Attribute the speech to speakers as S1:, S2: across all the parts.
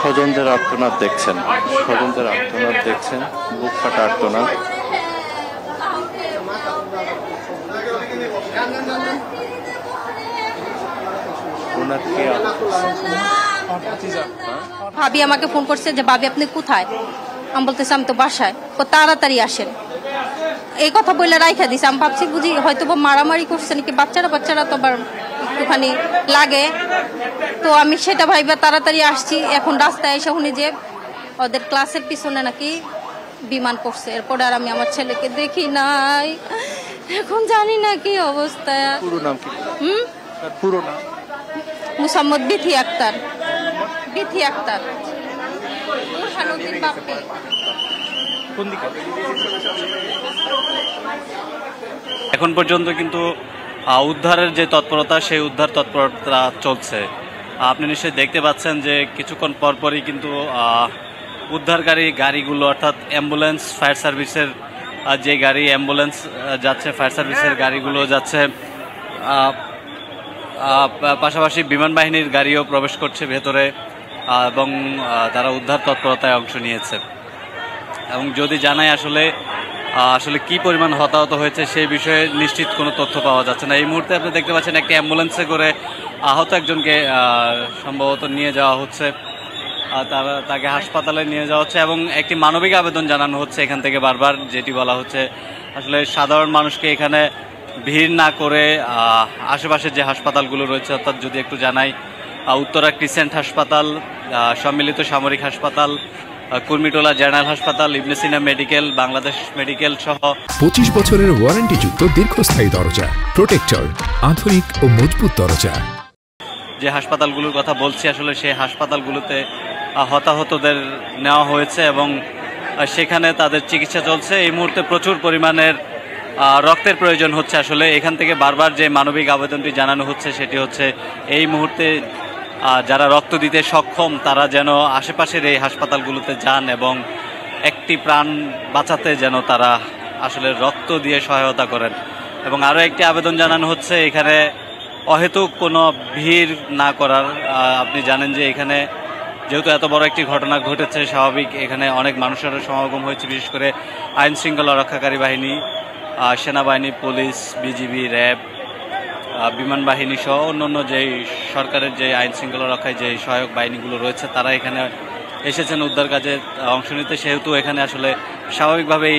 S1: স্বজনদের আর্তনাদ দেখছেন, স্বজনদের আর্তনাদ দেখছেন, বুক ফাটা আর্তনাদ।
S2: ভাবি আমাকে ফোন করছে যে ভাবি আপনি কোথায়, আমি বলতেছি আমি তো বাসায়, তাড়াতাড়ি আসেন, এই কথা বলে রাইখা দিছে। আমি ভাবছি বুঝি হয়তো মারামারি করছে নাকি, বাচ্চারা তো আবার একটুখানি লাগে, তো আমি সেটা ভাইবা তাড়াতাড়ি আসছি। এখন রাস্তায় এসে শুনি যে ওদের ক্লাসের পিছনে নাকি বিমান পড়ছে। এরপরে আর আমি আমার ছেলেকে দেখি নাই, এখন জানি না কি অবস্থা।
S1: পুরো নাম কি? পুরো নাম
S2: মুসাম্মদ বিথি আক্তার। বিথি আক্তার বুরহানুদ্দিন বাপ্পি।
S3: এখন পর্যন্ত কিন্তু উদ্ধারের যে তৎপরতা, সেই উদ্ধার তৎপরতা চলছে। আপনি নিশ্চয়ই দেখতে পাচ্ছেন যে কিছুক্ষণ পরপরই কিন্তু উদ্ধারকারী গাড়িগুলো, অর্থাৎ অ্যাম্বুলেন্স, ফায়ার সার্ভিসের যে গাড়ি, অ্যাম্বুলেন্স যাচ্ছে, ফায়ার সার্ভিসের গাড়িগুলো যাচ্ছে, পাশাপাশি বিমান বাহিনীর গাড়িও প্রবেশ করছে ভেতরে এবং তারা উদ্ধার তৎপরতায় অংশ নিয়েছে। এবং যদি জানায় আসলে কি পরিমাণ হতাহত হয়েছে সেই বিষয়ে নিশ্চিত কোনো তথ্য পাওয়া যাচ্ছে না। এই মুহূর্তে আপনি দেখতে পাচ্ছেন একটি অ্যাম্বুলেন্সে করে আহত একজনকে সম্ভবত নিয়ে যাওয়া হচ্ছে, তাকে হাসপাতালে নিয়ে যাওয়া হচ্ছে এবং একটি মানবিক আবেদন জানানো হচ্ছে এখান থেকে বারবার, যেটি বলা হচ্ছে আসলে সাধারণ মানুষকে এখানে ভিড় না করে আশেপাশের যে হাসপাতালগুলো রয়েছে, অর্থাৎ যদি একটু জানাই, উত্তরা ক্রিসেন্ট হাসপাতাল, সম্মিলিত সামরিক হাসপাতাল, কুর্মিটোলা জেনারেল হাসপাতাল, ইবনে সিনা মেডিকেল, বাংলাদেশ মেডিকেল সহ
S4: 25 বছরের ওয়ারেন্টিযুক্ত দীর্ঘস্থায়ী দরজা প্রোটেক্টর, আধুনিক ও মজবুত দরজা।
S3: যে হাসপাতালগুলোর কথা বলছি আসলে সেই হাসপাতালগুলোতে হতাহতদের নেওয়া হয়েছে এবং সেখানে তাদের চিকিৎসা চলছে। এই মুহূর্তে প্রচুর পরিমাণের রক্তের প্রয়োজন হচ্ছে। আসলে এখান থেকে বারবার যে মানবিক আবেদনটি জানানো হচ্ছে সেটি হচ্ছে এই মুহূর্তে যারা রক্ত দিতে সক্ষম তারা যেন আশেপাশের এই হাসপাতালগুলোতে যান এবং একটি প্রাণ বাঁচাতে যেন তারা আসলে রক্ত দিয়ে সহায়তা করেন। এবং আরও একটি আবেদন জানানো হচ্ছে এখানে অহেতুক কোনো ভিড় না করার। আপনি জানেন যে এখানে যেহেতু এত বড় একটি ঘটনা ঘটেছে, স্বাভাবিক এখানে অনেক মানুষের সমাগম হয়েছে, বিশেষ করে আইন শৃঙ্খলা রক্ষাকারী বাহিনী, সেনাবাহিনী, পুলিশ, বিজিবি, র্যাব, বিমান বাহিনী সহ অন্যান্য যেই সরকারের যে আইন শৃঙ্খলা রক্ষায় যে সহায়ক বাহিনীগুলো রয়েছে তারা এখানে এসেছেন উদ্ধার কাজে অংশ নিতে। সেহেতু এখানে আসলে স্বাভাবিকভাবেই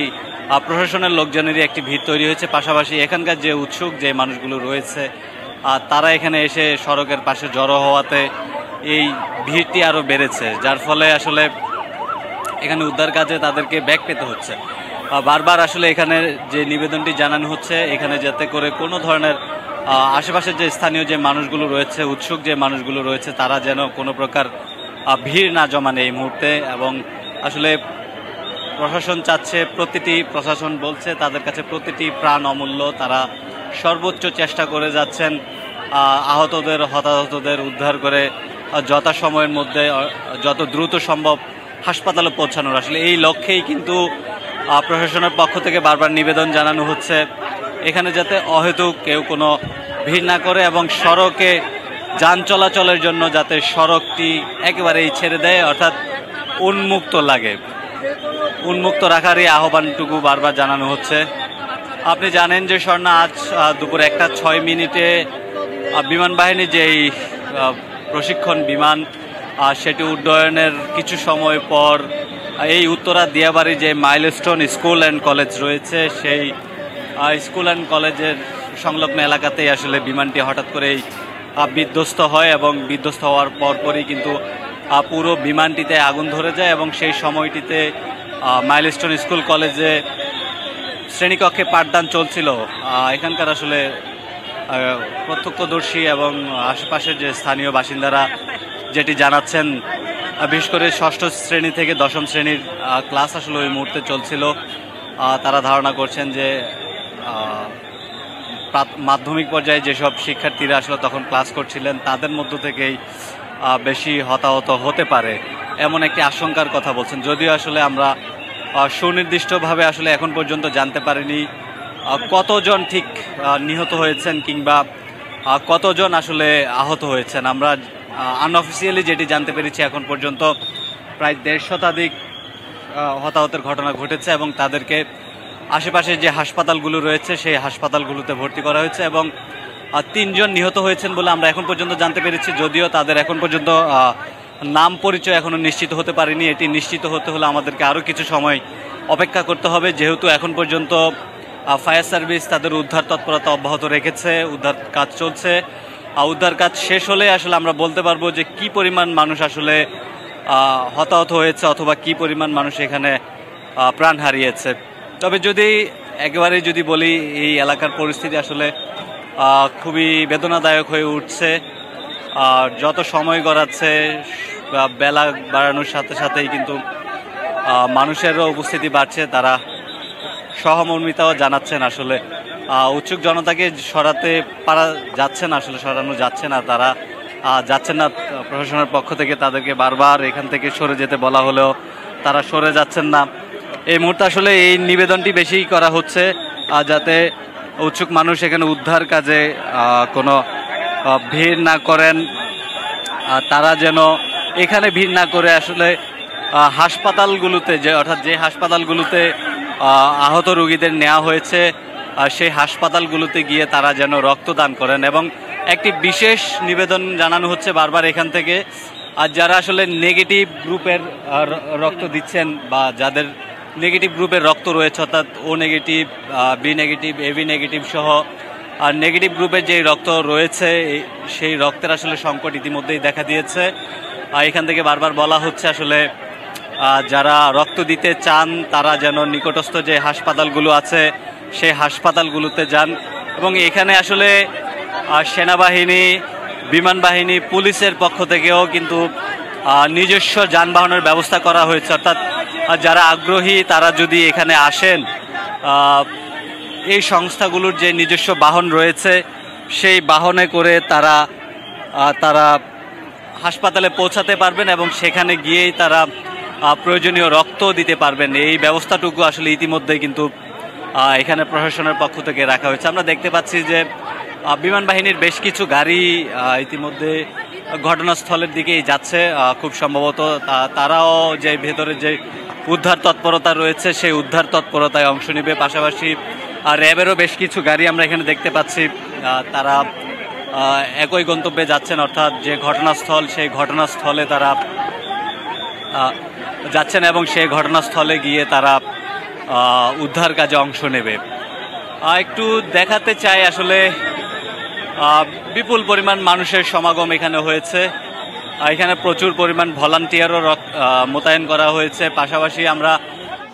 S3: প্রশাসনের লোকজনেরই একটি ভিড় তৈরি হয়েছে। পাশাপাশি এখানকার যে উৎসুক যে মানুষগুলো রয়েছে তারা এখানে এসে সড়কের পাশে জড়ো হওয়াতে এই ভিড়টি আরও বেড়েছে, যার ফলে আসলে এখানে উদ্ধার কাজে তাদেরকে ব্যাক পেতে হচ্ছে। বারবার আসলে এখানে যে নিবেদনটি জানানো হচ্ছে এখানে যাতে করে কোনো ধরনের আশেপাশের যে স্থানীয় যে মানুষগুলো রয়েছে, উৎসুক যে মানুষগুলো রয়েছে, তারা যেন কোনো প্রকার ভিড় না জমানে এই মুহূর্তে। এবং আসলে প্রশাসন চাচ্ছে, প্রশাসন বলছে তাদের কাছে প্রতিটি প্রাণ অমূল্য, তারা সর্বোচ্চ চেষ্টা করে যাচ্ছেন আহতদের, হতাহতদের উদ্ধার করে যথাসময়ের মধ্যে যত দ্রুত সম্ভব হাসপাতালে পৌঁছানোর। আসলে এই লক্ষ্যেই কিন্তু প্রশাসনের পক্ষ থেকে বারবার নিবেদন জানানো হচ্ছে এখানে যাতে অহেতুক কেউ কোনো ভিড় না করে এবং সড়কে যান চলাচলের জন্য যাতে সড়কটি একেবারেই ছেড়ে দেয়, অর্থাৎ উন্মুক্ত লাগে, উন্মুক্ত রাখারই আহ্বানটুকু বারবার জানানো হচ্ছে। আপনি জানেন যে স্বর্ণা, আজ দুপুর 1:06 বিমান বাহিনী যেই প্রশিক্ষণ বিমান সেটি উড্ডয়নের কিছু সময় পর এই উত্তরা দিয়াবাড়ি যে মাইলস্টোন স্কুল অ্যান্ড কলেজ রয়েছে সেই স্কুল অ্যান্ড কলেজের সংলগ্ন এলাকাতেই আসলে বিমানটি হঠাৎ করেই বিধ্বস্ত হয় এবং বিধ্বস্ত হওয়ার পরপরই কিন্তু পুরো বিমানটিতে আগুন ধরে যায় এবং সেই সময়টিতে মাইলস্টোন স্কুল কলেজে শ্রেণীকক্ষে পাঠদান চলছিল। এখানকার আসলে প্রত্যক্ষদর্শী এবং আশেপাশের যে স্থানীয় বাসিন্দারা যেটি জানাচ্ছেন, বিশেষ করে ষষ্ঠ শ্রেণী থেকে দশম শ্রেণীর ক্লাস আসলে ওই মুহূর্তে চলছিল। তারা ধারণা করছেন যে মাধ্যমিক পর্যায়ে যেসব শিক্ষার্থীরা আসলে তখন ক্লাস করছিলেন তাদের মধ্য থেকেই বেশি হতাহত হতে পারে এমন একটি আশঙ্কার কথা বলছেন। যদিও আসলে আমরা সুনির্দিষ্টভাবে আসলে এখন পর্যন্ত জানতে পারিনি কতজন ঠিক নিহত হয়েছেন কিংবা কতজন আসলে আহত হয়েছেন। আমরা আনঅফিসিয়ালি যেটি জানতে পেরেছি এখন পর্যন্ত প্রায় 1.5 শতাধিক হতাহতের ঘটনা ঘটেছে এবং তাদেরকে আশেপাশে যে হাসপাতালগুলো রয়েছে সেই হাসপাতালগুলোতে ভর্তি করা হয়েছে এবং 3 জন নিহত হয়েছেন বলে আমরা এখন পর্যন্ত জানতে পেরেছি, যদিও তাদের এখন পর্যন্ত নাম পরিচয় এখনো নিশ্চিত হতে পারেনি। এটি নিশ্চিত হতে হলে আমাদেরকে আরও কিছু সময় অপেক্ষা করতে হবে, যেহেতু এখন পর্যন্ত ফায়ার সার্ভিস তাদের উদ্ধার তৎপরতা অব্যাহত রেখেছে, উদ্ধার কাজ চলছে। উদ্ধার কাজ শেষ হলে আসলে আমরা বলতে পারবো যে কি পরিমাণ মানুষ আসলে হতাহত হয়েছে অথবা কি পরিমাণ মানুষ এখানে প্রাণ হারিয়েছে। তবে একেবারে যদি বলি, এই এলাকার পরিস্থিতি আসলে খুবই বেদনাদায়ক হয়ে উঠছে। যত সময় গড়াচ্ছে, বেলা বাড়ানোর সাথে সাথেই কিন্তু মানুষেরও উপস্থিতি বাড়ছে, তারা সহমর্মিতাও জানাচ্ছেন। আসলে উৎসুক জনতাকে সরাতে পারা যাচ্ছে না, আসলে সরানো যাচ্ছে না, তারা যাচ্ছেন না। প্রশাসনের পক্ষ থেকে তাদেরকে বারবার এখান থেকে সরে যেতে বলা হলেও তারা সরে যাচ্ছেন না। এই মুহূর্তে আসলে এই নিবেদনটি বেশি করা হচ্ছে যাতে উৎসুক মানুষ এখানে উদ্ধার কাজে কোনো ভিড় না করেন, তারা যেন এখানে ভিড় না করে আসলে হাসপাতালগুলোতে অর্থাৎ যে হাসপাতালগুলোতে আহত রোগীদের নেওয়া হয়েছে সেই হাসপাতালগুলোতে গিয়ে তারা যেন রক্তদান করেন। এবং একটি বিশেষ নিবেদন জানানো হচ্ছে বারবার এখান থেকে, আর যারা আসলে নেগেটিভ গ্রুপের রক্ত দিচ্ছেন বা যাদের নেগেটিভ গ্রুপের রক্ত রয়েছে, অর্থাৎ O negative, B negative, AB negative সহ আর নেগেটিভ গ্রুপের যে রক্ত রয়েছে সেই রক্তের আসলে সংকট ইতিমধ্যেই দেখা দিয়েছে। এখান থেকে বারবার বলা হচ্ছে আসলে যারা রক্ত দিতে চান তারা যেন নিকটস্থ যে হাসপাতালগুলো আছে সেই হাসপাতালগুলোতে যান। এবং এখানে আসলে সেনাবাহিনী, বিমান বাহিনী, পুলিশের পক্ষ থেকেও কিন্তু নিজস্ব যানবাহনের ব্যবস্থা করা হয়েছে, অর্থাৎ যারা আগ্রহী তারা যদি এখানে আসেন, এই সংস্থাগুলোর যে নিজস্ব বাহন রয়েছে সেই বাহনে করে তারা হাসপাতালে পৌঁছাতে পারবেন এবং সেখানে গিয়েই তারা প্রয়োজনীয় রক্ত দিতে পারবেন। এই ব্যবস্থাটুকু আসলে ইতিমধ্যেই কিন্তু এখানে প্রশাসনের পক্ষ থেকে রাখা হয়েছে। আমরা দেখতে পাচ্ছি যে বিমান বাহিনীর বেশ কিছু গাড়ি ইতিমধ্যে ঘটনাস্থলের দিকেই যাচ্ছে। খুব সম্ভবত তারাও যে ভেতরে যে উদ্ধার তৎপরতা রয়েছে সেই উদ্ধার তৎপরতায় অংশ নেবে। পাশাপাশি র্যাবেরও বেশ কিছু গাড়ি আমরা এখানে দেখতে পাচ্ছি, তারা একই গন্তব্যে যাচ্ছেন, অর্থাৎ যে ঘটনাস্থল সেই ঘটনাস্থলে তারা যাচ্ছেন এবং সেই ঘটনাস্থলে গিয়ে তারা উদ্ধার কাজে অংশ নেবে। একটু দেখাতে চাই আসলে বিপুল পরিমাণ মানুষের সমাগম এখানে হয়েছে, এখানে প্রচুর পরিমাণ ভলান্টিয়ারও মোতায়েন করা হয়েছে। পাশাপাশি আমরা